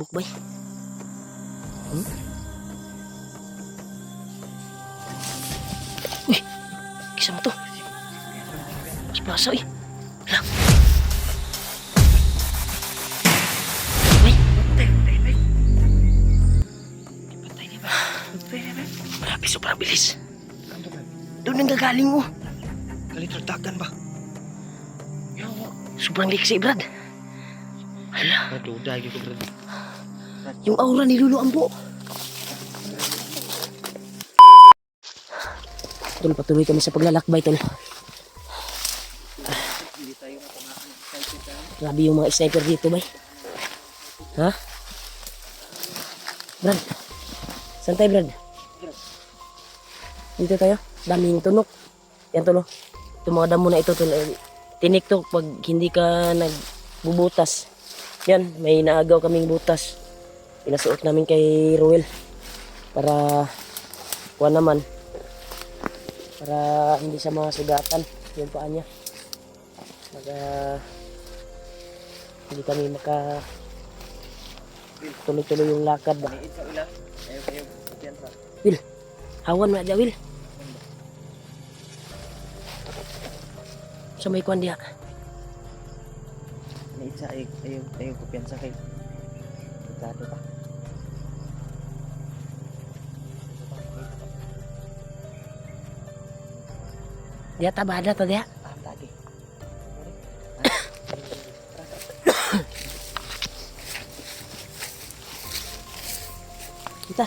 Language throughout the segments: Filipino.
Bukbay. Hmm? Uy, kisa mo to. Mas plasa eh. Hala. Uy. Patay niya ba? Patay niya ba? Grabe, sobrang bilis. Doon ang gagaling mo. Kalitragdagan ba? Sobrang liksi, Brad. Hala, Naduda yung ko, brad. yung aura ni Lulu Ambo. Tol, patuloy kami sa paglalakbay, tol. Grabe yung mga sniper dito, bay. Ha? Brad, saan tayo, Brad? Dito tayo. Daming tunok. Yan, tol. Itong mga damo na ito, tol. Tinik to pag hindi ka nagbubutas. Yan, may naagaw kaming butas. Pinasuot namin kay Ruel. Para, kuha naman. Para hindi siya masugatan yung paa niya. Hindi kami maka tuloy-tuloy yung lakad ba. Will, hawan na dya, Will. Sa may kwan diha. Naitsa ayaw kumpiyansa kay Ricardo pa. Diha tabada to diha. Lagi. Kita.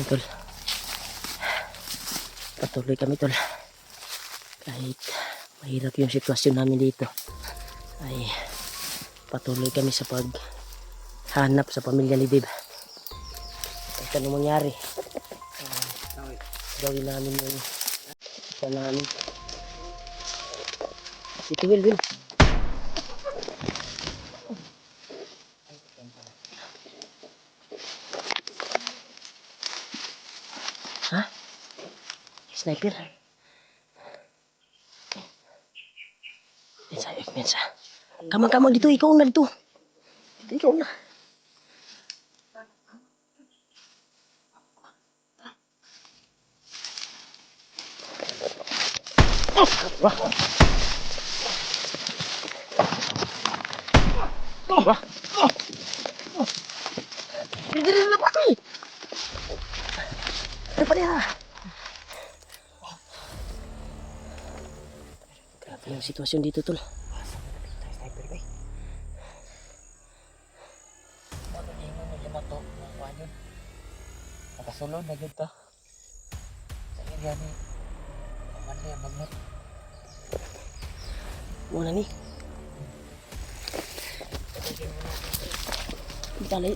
Tol. Patuloy kami, tol. Kahit mahirap yung sitwasyon namin dito, ay patuloy kami sa paghanap sa pamilya ni Dave. Kahit anong mangyari, gawin namin yung sa namin. Dito, Will. Ha? Sniper? Mensa. Kamang-kamang dito, ikaw na dito. Ikaw na. Wah. Wah. Hindi na pa kami. Ano pa niya? Grabe yung sitwasyon dito, tol. Sniper ba? Ano din mo lima to? Mga yun. Nakasulod na gito. Sa area ni Commander Magnot. Muna ni. Dali.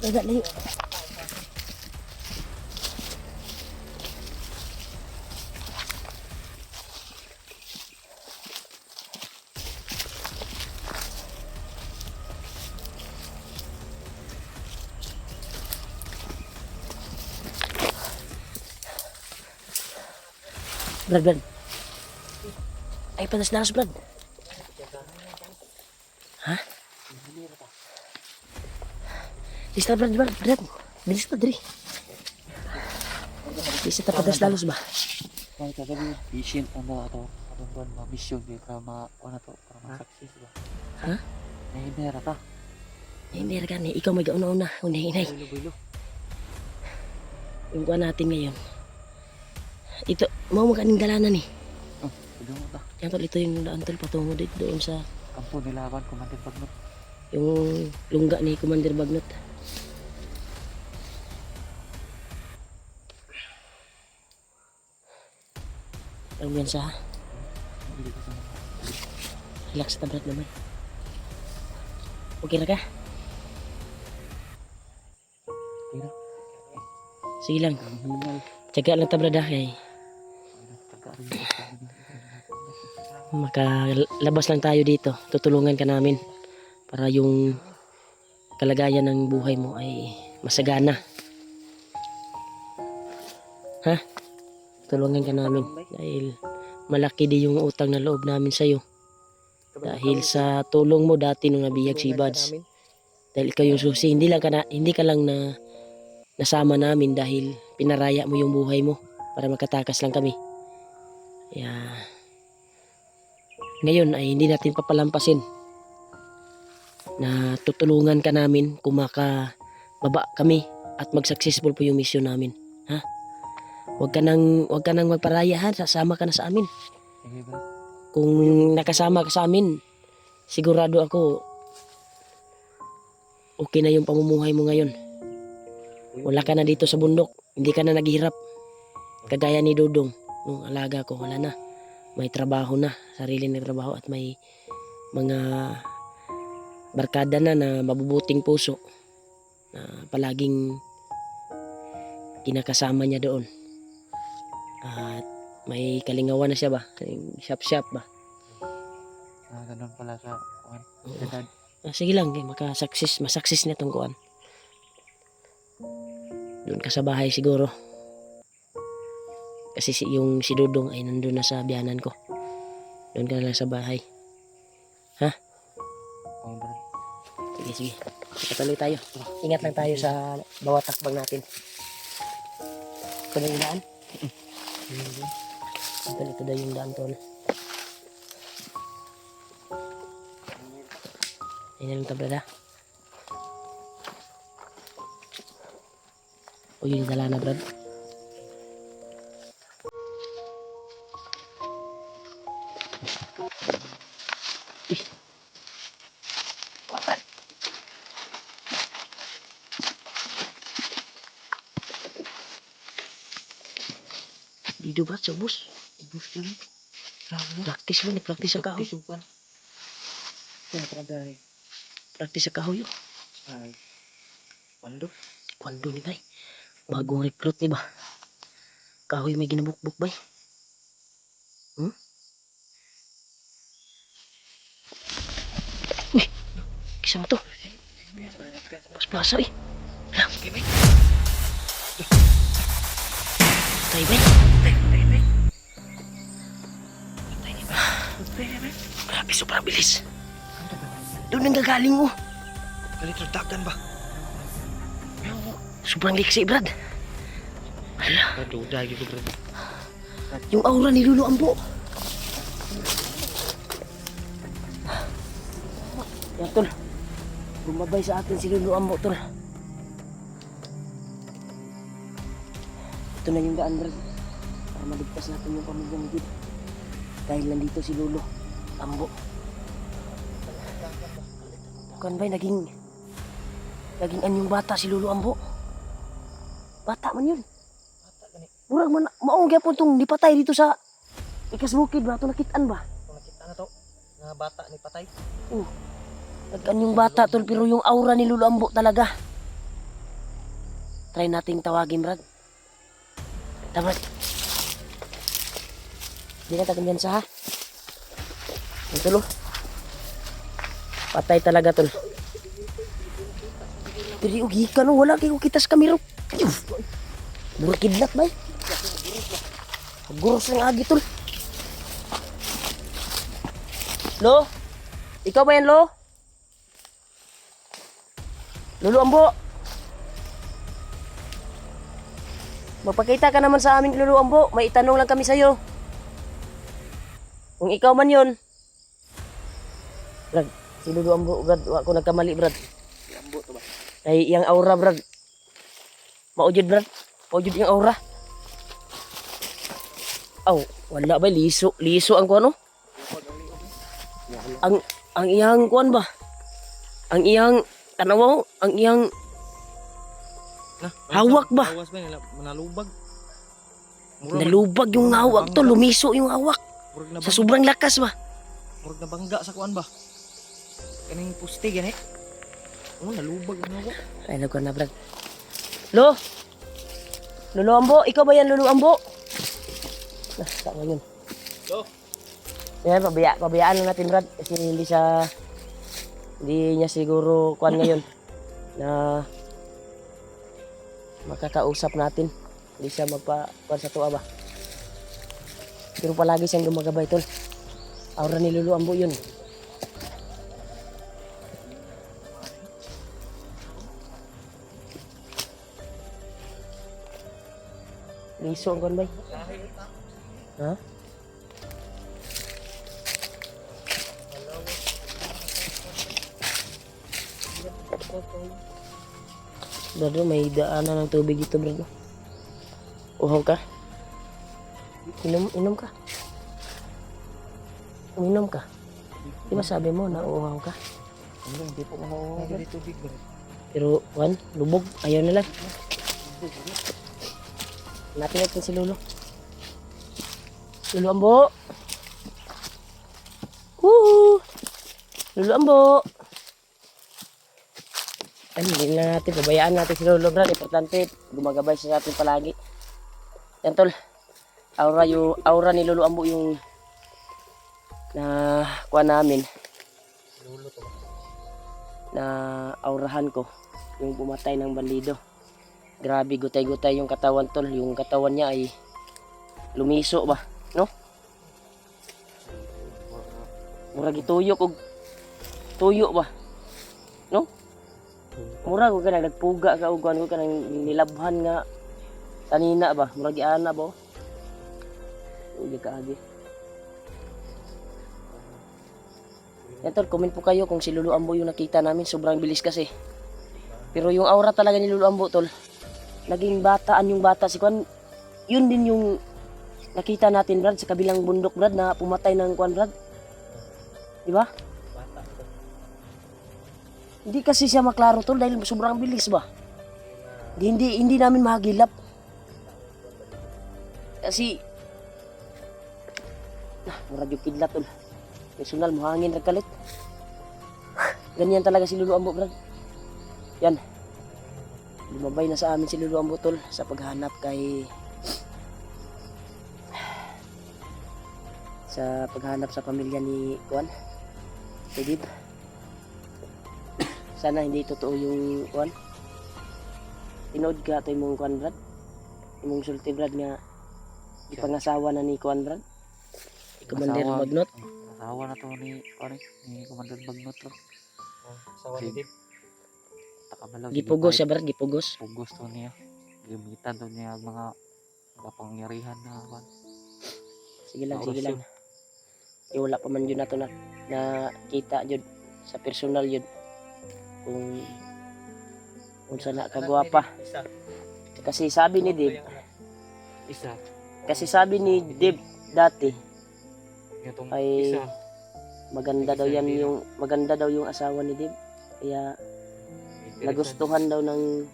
Brad. Ay, panas na Brad. Ha? Lista, Brad. Bilis pa, diri. Lista ta padas lalos ba? May kagabi, patient ano ato karon mga mission kay para ano to para ma-success ba. Ha? Nahimera ka. Hindi ka ni. Ikaw may gauna-una. Unay-inay. Bulo-bulo. Yung kuha natin ngayon. Ito, mau makaning dalanan ni. Oh, pwede mo ta. Yan tol, ito yung daan tol patungo dito doon sa Kampo nilaban Commander Magnot. yung lungga ni Commander Bagnot. Ang yan sa Hindi ko sa mga. relax na Brad naman. Okay na ka? Tira. Sige lang. Hingal. Tsaga lang ta Brad ha. Kay Taga rin. makalabas lang tayo dito. Tutulungan ka namin para yung kalagayan ng buhay mo ay masagana. Ha? Tulungan ka namin dahil malaki din yung utang na loob namin sa'yo. Dahil sa tulong mo dati nung nabiyag si Buds. Dahil ikaw yung susi, hindi ka lang na nasama namin dahil pinaraya mo yung buhay mo para makatakas lang kami. Kaya ngayon ay hindi natin papalampasin na tutulungan ka namin kung makababa kami at mag-successful po yung mission namin. Ha? Huwag ka nang magparaya ha, sasama ka na sa amin. Sige bro. Kung nakasama ka sa amin, sigurado ako okay na yung pamumuhay mo ngayon. Wala ka na dito sa bundok, hindi ka na naghihirap. Kagaya ni Dudong, nung alaga ko, wala na. May trabaho na, sarili na trabaho at may mga barkada na mabubuting puso na palaging kinakasama niya doon. At may kalingawan na siya ba? Shop ba? Ganun pala sa kuan. Oo. Sige lang, masaksis na itong kuan. Doon ka sa bahay siguro. Kasi yung si Dudong ay nandun na sa biyanan ko. Doon ka na lang sa bahay. Ha? Oo bro. Sige. Patuloy tayo. Ingat lang tayo sa bawat takbang natin. Ito na yung daan? Ito na yung daan tol. Ayan lang tablada. O yun dala na brad. Dito ba sa bus? Bus dyan. Practice mo, practice sa kahoy. Sukan. Kaya Practice sa kahoy. ay. Pando. Kwando ni bay. Bagong recruit ni ba? Kahoy may ginabukbuk bay. Uy! Kisa mo to? Pas-plasa eh. Lang. Tay bay. Grabe, sobrang bilis. Doon ang gagaling mo. Kalitragdagan ba? Sobrang liksi, Brad. Hala, Duda gitu bro. yung aura ni Lulu Ambo. Yan, tol. Bumabay sa atin si Lulu Ambo, tol. Ito na yung daan, Brad. Para maligtas natin yung pamilyang Gid. Dahil nandito si Lulu Ambo. Bukan ba'y naging anyong bata si Lulu Ambo? Bata man yun. Murag man, maong gyapon tong nipatay dito sa ikas bukid ba? Ito nakitaan ba? Kung nakita na to, nga bata ni patay. Nag-anyong bata tol, pero yung aura ni Lulu Ambo talaga. Try nating tawagin, Brad. Tama. Di na tagan yan sa ha. Yan tulo. Patay talaga tol. Pero yung hika no, wala kayo kitas kami ro. Mura kidlat ba? Guros ng agi tol. Lo? Ikaw ba yan, Lo? Lulu Ambo? Magpakita ka naman sa amin, Lulu Ambo. May itanong lang kami sa'yo. Kung ikaw man yun. Brad, si Lulu Ambo, Brad. Ako nagkamali, Brad. Ambo to ba? Ay, iyang aura, Brad. Maujud, Brad. Maujud yung aura. Aw, wala ba? Liso. Liso ang kuano? Ang iyang kuan ba? Ang iyang, tanaw ang iyang hawak ba? Hawas ba nila manalubag? Nalubag yung hawak to, lumiso yung hawak. Sa sobrang lakas ba? Murag na bangga sa kuan ba? Kaning puste gani. Oh, nalubag ang hawak. Ay, nagkuhan na, Brad. Lo? Lulu Ambo? Ikaw ba yan, Lulu Ambo? Tama yun. Lo? Yan, pabayaan lang natin Brad kasi hindi niya siguro kuan ngayon na makakausap natin. Hindi siya magpa-kuan sa tuwa ba. Pero palagi siyang gumagabay tol. Aura ni Lulu Ambo yun. Liso ang kuan bay. Ha? Brado, may daanan ng tubig dito, brado. Uhaw ka? Inom ka? Uminom ka? Di ba sabi mo na uhaw ka? Hindi po mahawa. Hindi tubig ba? Pero, Juan, lubog. Ayaw na lang. Hanapin natin si Lolo. Lolo Ambo! Woohoo! Lolo Ambo! Hindi na natin, pabayaan natin si Lolo Brad. Importante, gumagabay siya sa atin palagi. Yan tol, aura ni Lolo Ambo yung na kuha namin. Lulo to. Na aurahan ko, yung pumatay ng bandido. Grabe, gutay-gutay yung katawan tol. Yung katawan niya ay lumiso ba, no? Murag ituyok og tuyo ba, no? Murag ko ka nagpuga ka og ko ka nilabhan nga tanina ba, murag giana ba? Uli ka agi. Yan tol, comment po kayo kung si Lolo Ambo yung nakita namin, sobrang bilis kasi. Pero yung aura talaga ni Lolo Ambo tol, naging bataan yung bata si Kwan. Yun din yung nakita natin Brad sa kabilang bundok Brad na pumatay ng Kwan Brad. Di ba? Hindi kasi siya maklaro tol dahil sobrang bilis ba. Hindi namin mahagilap. Kasi murag yung kidlat tol. Personal mo hangin nagkalit. Ganyan talaga si Lolo Ambo Brad. Yan. Lumabay na sa amin si Lolo Ambo tol sa paghanap sa pamilya ni Juan. Edib. Sana hindi totoo yung Juan. Tinood ka ito yung Juan Brad. Yung sulti Brad nga ipangasawa na ni Juan Brad. Commander Magnot. Asawa na to ni Commander Magnot to. Asawa ni Dib. Takabalaw. Gipugos siya Brad, gipugos. Pugos to niya. Gamitan to niya mga kapangyarihan na Juan. Sige lang. Yung wala pa man yun na to na kita yun sa personal yun. Kung sana kagwapa. Kasi sabi ni Dib dati ay maganda daw yung asawa ni Dib. Kaya nagustuhan daw ng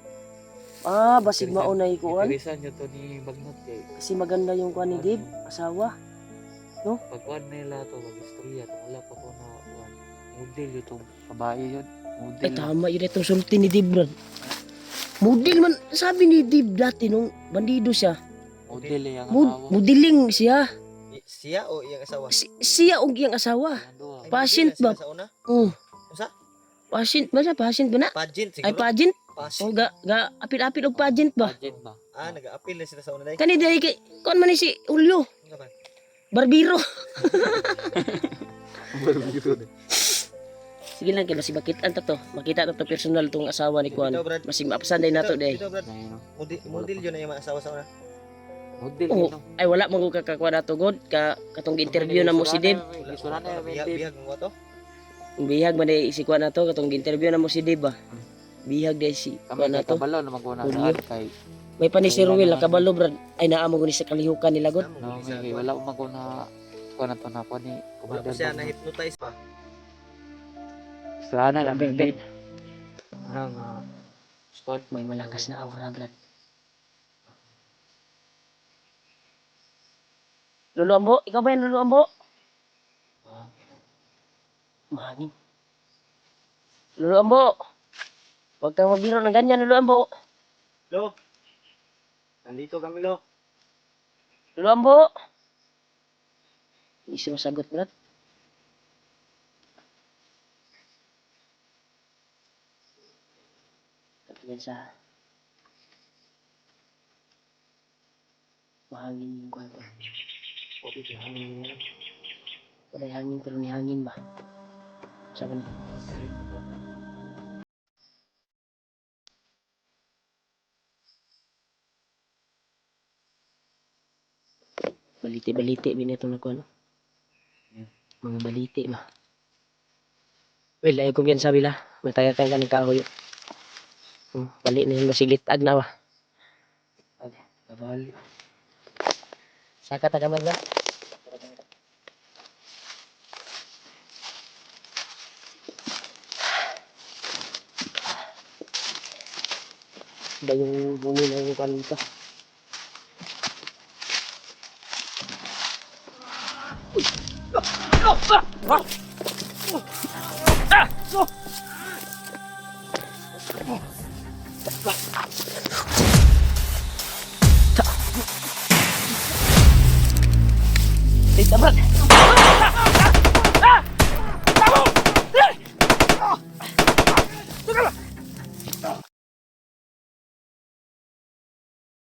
basig maunay kuan. Interesan nyo to ni Magnot kay. Kasi maganda yung kuan ni Dib, asawa. Pagkuhan nila to, mag-istorya to, wala pa ko na kuhan. Model yun to, babae yun. Model. Ay tama yun itong sulti ni Dib Brad. Model man, sabi ni Dib dati nung bandido siya. Model yung asawa. Modeling siya. Siya o iyang asawa? Siya og iyang asawa. Ay, Patient ba? Sa una? Usa? Patient ba siya? Patient ba na? Pageant siguro. Ay pageant? Pageant. O ga apil-apil og pageant ba? Budget ba? Nag-appeal na sila sa una day. Kani dai kay kon man ni si Julio. Ano ba? Barbiro. Sige lang kay masig makitaan ta to. Makita ta to personal tong asawa ni Kuan. Ito, Brad. Masig mapasanday nato day. Ito, Brad. Ayun, no? Model yun na yung mga asawa sa una. Model Oo. yun. no? Ay wala man ko kakakuha nato god katong interview na mo si Dib. Gisura na yung Dib. Bihag mo to? Bihag man day si Kuan nato katong interview na mo si Dib ba. Bihag day si Kami Kuan kay nato. kabalo na maguna Julio. saan kay. May pa ni si Ruel nakabalo brad. Ay naamo guni sa kalihukan nila god. No, may wala ko maguna kuha na to na po ni Wala pa Commander siya Magnot. na-hypnotize pa. Sana lang din. Spot may malakas na aura brad. Lolo Ambo, ikaw ba yan Lolo Ambo? Mahangin. Lolo Ambo. Huwag kang mabiro ng ganyan Lolo Ambo. Lo. Nandito kami, Lo. Lolo Ambo. Hindi siya masagot, Brad. Tapos yan sa mahangin yung kwan. Wala hangin pero ni hangin ba? Sabi na. Baliti-baliti binito na ko ano. Mga baliti ba? Well, ayaw kong yan sabi la. Matayatan ka ng kahoy. Bali na yung masilitag na ba? Okay, kabali. Saka tagamad ba? Ba yung bumi na yung kanito? Tita Brad! Teka lang!